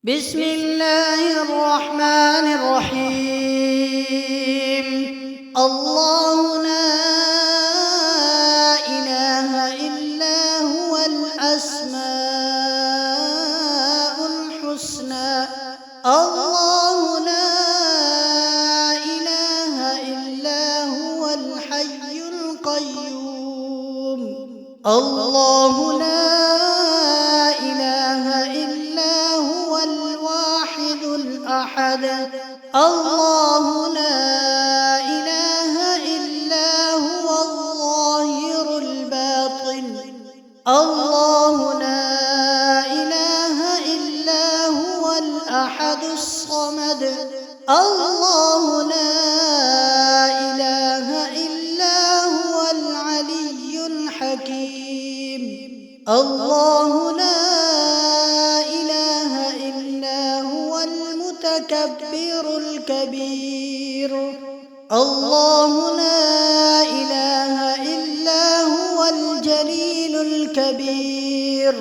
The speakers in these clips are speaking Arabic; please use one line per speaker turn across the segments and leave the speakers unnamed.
بسم الله الرحمن الرحيم. الله لا إله إلا هو الأسماء الحسنى. الله لا إله إلا هو الحي القيوم. الله لا إله إلا هو الواحد الأحد. الله لا إله إلا هو الظاهر الباطن. الله لا إله إلا هو الأحد الصمد. الله لا إله إلا هو العلي الحكيم. الله لا إله إلا هو المتكبر الكبير. الله لا إله إلا هو الجليل الكبير.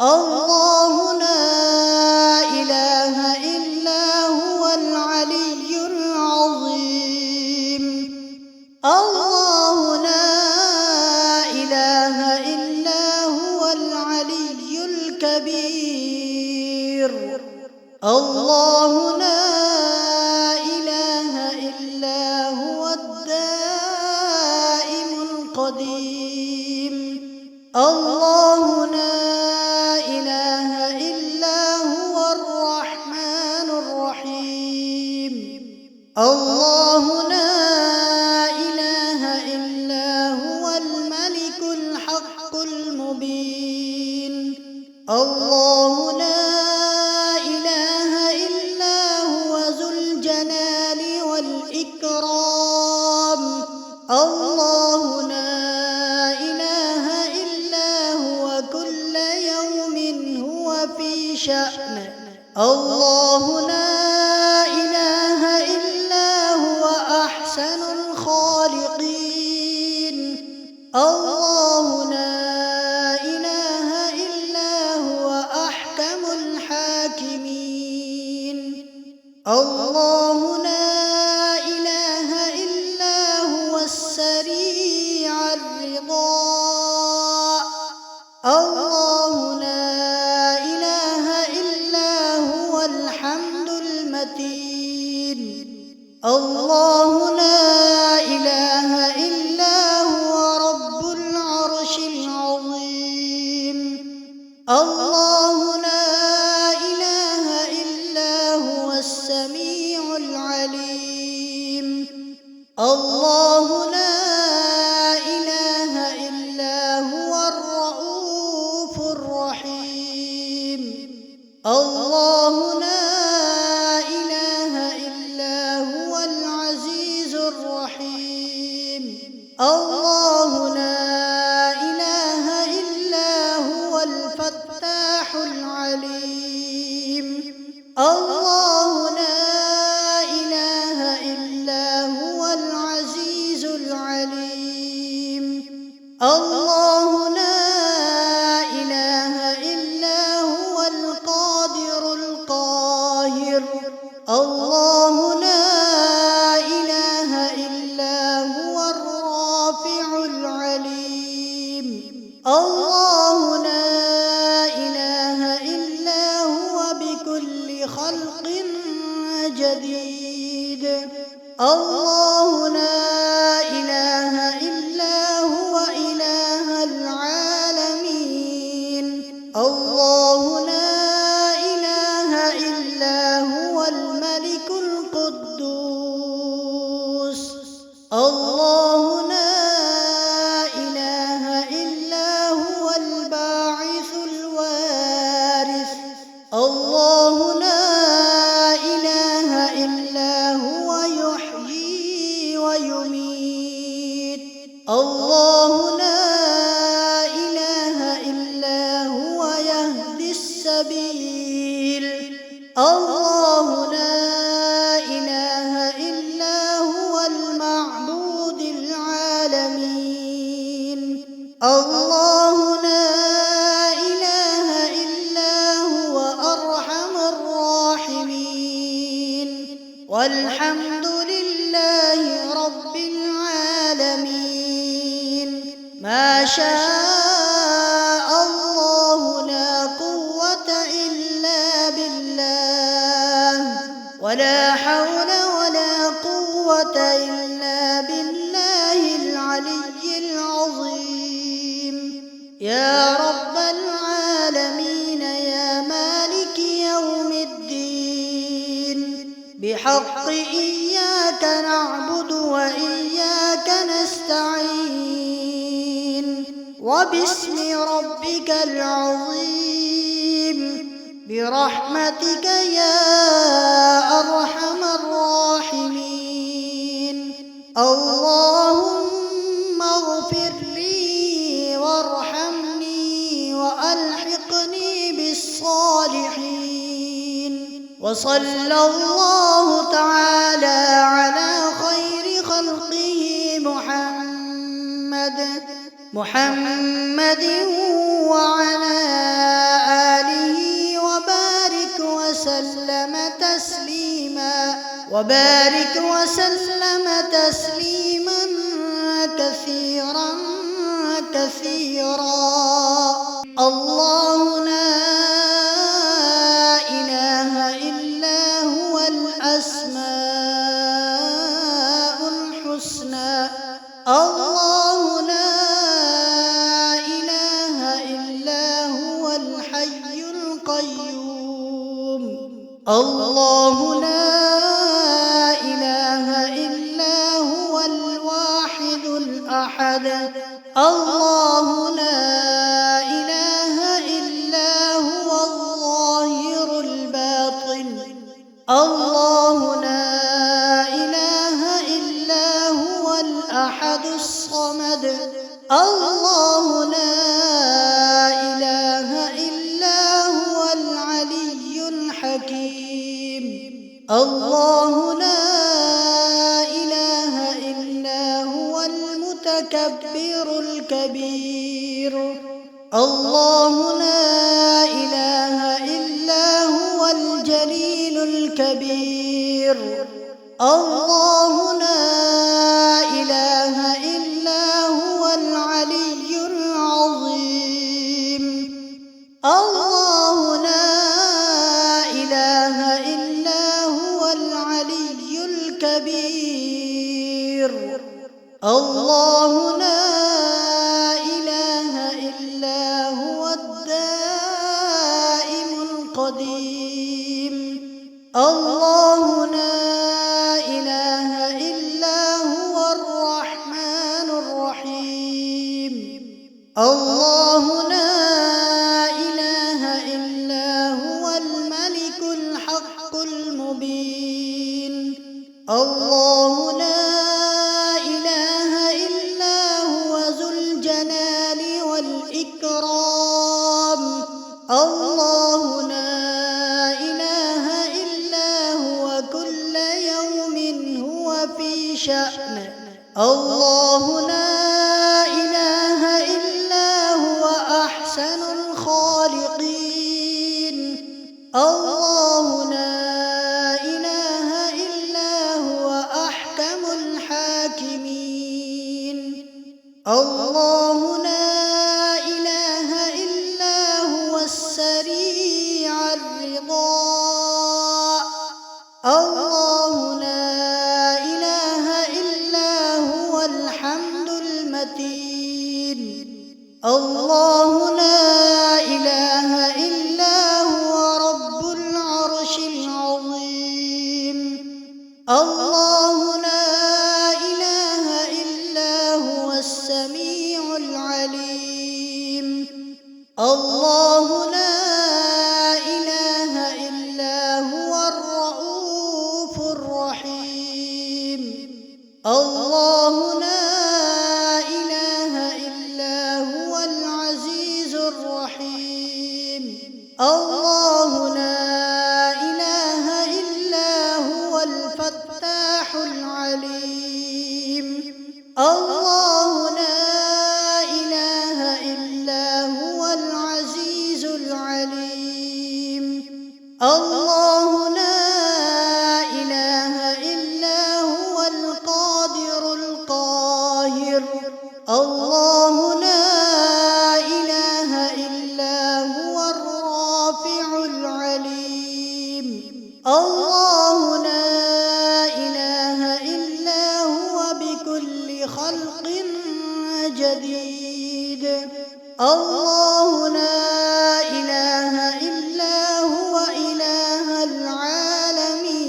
الله لا إله إلا هو العلي العظيم. الله لا إله إلا هو العلي الكبير. الله لا إله إلا هو الدائم القديم. الله لا إله إلا هو الرحمن الرحيم. الله لا إله إلا هو الملك الحق المبين. الله لا إله إلا هو ذو الجلال والإكرام. الله لا إله إلا هو كل يوم هو في شأن. الله لا إله إلا هو أحسن الخالقين. الله لا إله إلا هو أحكم الحاكمين. الله لا إله إلا هو السريع الرضا. الله لا إله إلا هو الحمد المتين. الله لا إله إلا هو رب العرش العظيم. الله لا إله إلا هو السميع العليم. الله لا إله إلا هو الرؤوف الرحيم. الله لا إله إلا هو العزيز الرحيم. الله لا إله إلا هو الفتاح العليم. الله لا إله إلا هو العزيز العليم. الله لا إله إلا هو القادر القاهر. الله لا إله إلا هو الرافع العليم. الله لا إله إلا هو بكل خلق جديد. الله لا إله إلا هو إله العالمين. الله لا إله إلا هو الملك القدوس. الله لا إله إلا هو الباعث الوارث. الله لا إله إلا هو يحيي ويميت. الله لا إله إلا هو يهدي السبيل. الله لا إله إلا هو المعبود العالمين. الله لا إله إلا هو أرحم الراحمين. والحمد لله رب العالمين. ما شاء الله لا قوة إلا بالله، ولا حول ولا قوة إلا بالله العلي العظيم. يا رب العالمين يا مالك يوم الدين، بحق إياك نعبد وإياك نستعين، وباسم ربك العظيم، برحمتك يا أرحم الراحمين. اللهم اغفر لي وارحمني وألحقني بالصالحين. وصلى الله تعالى على خير خلقه محمد وعلى آله وبارك وسلم تسليما كثيرا كثيرا. الله لا إله إلا هو الأسماء الحسنى. الله لا إله إلا هو الحي القيوم. الله لا إله إلا هو الواحد الأحد. الله لا إله إلا هو الظاهر الباطن. الله لا إله إلا هو الأحد الصمد. الله لا إله إلا هو العلي الحكيم. الله لا إله إلا هو المتكبر الكبير. الله لا إله إلا هو الجليل الكبير. الله لا إله إلا هو العلي العظيم. الله لا إله إلا هو العلي الكبير. الله لا إله إلا هو الدائم القديم. الله لا إله إلا هو الرحمن الرحيم. الله لا إله إلا هو الملك الحق المبين. الله لا إله إلا هو ذو الجلال والإكرام. الله لا إله إلا هو كل يوم هو في شأن. الله لا إله إلا هو أحسن الخالقين. الله لا إله إلا هو أحكم الحاكمين. الله لا إله إلا هو السريع الرضا. الله لا إله إلا هو الحمد المتين. الله لا إله إلا هو رب العرش العظيم. الله لا إله إلا هو السميع العليم. الله لا إله إلا هو الرؤوف الرحيم. الله لا إله إلا هو العزيز الرحيم. الله لا إله إلا هو الفتاح العليم. الله لا إله إلا هو العزيز العليم. الله لا إله الله لا إله إلا هو بكل خلق جديد. الله لا إله إلا هو إله العالمين.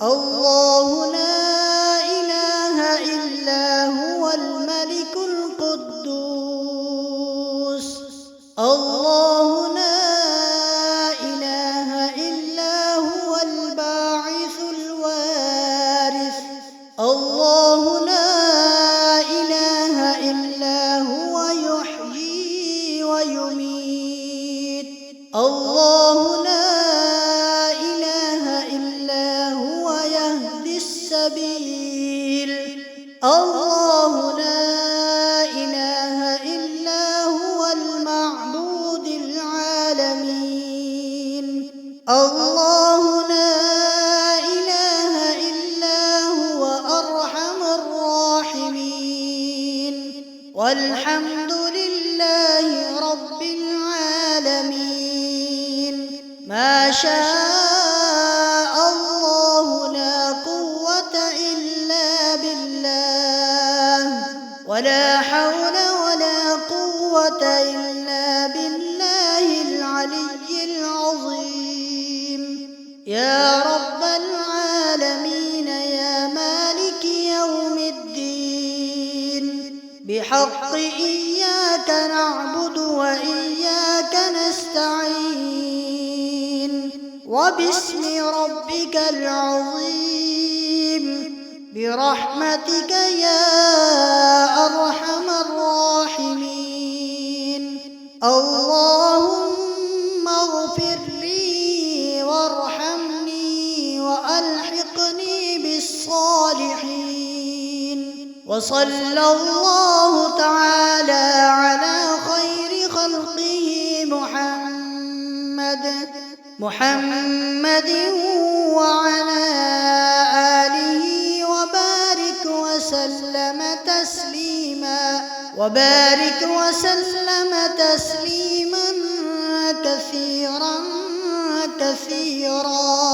الله لا إله إلا هو الملك القدوس. الله لا إله إلا هو الباعث الوارث. الله لا إله إلا هو يحيي ويميت. الله لا إله إلا هو يهدي السبيل. الله لا إله إلا هو المعبود العالمين. الله لا إله إلا هو أرحم الراحمين. والحمد لله رب العالمين. ما شاء الله لا قوة إلا بالله، ولا حول ولا قوة إلا بالله العلي العظيم. يا رب العالمين يا مالك يوم الدين، بحق إياك نعبد وإياك نستعين، وباسم ربك العظيم، برحمتك يا أرحم الراحمين. اللهم اغفر لي وارحمني وألحقني بالصالحين. وصلى الله تعالى على خير خلقه محمد وعلى آله وبارك وسلم تسليما كثيرا كثيرا.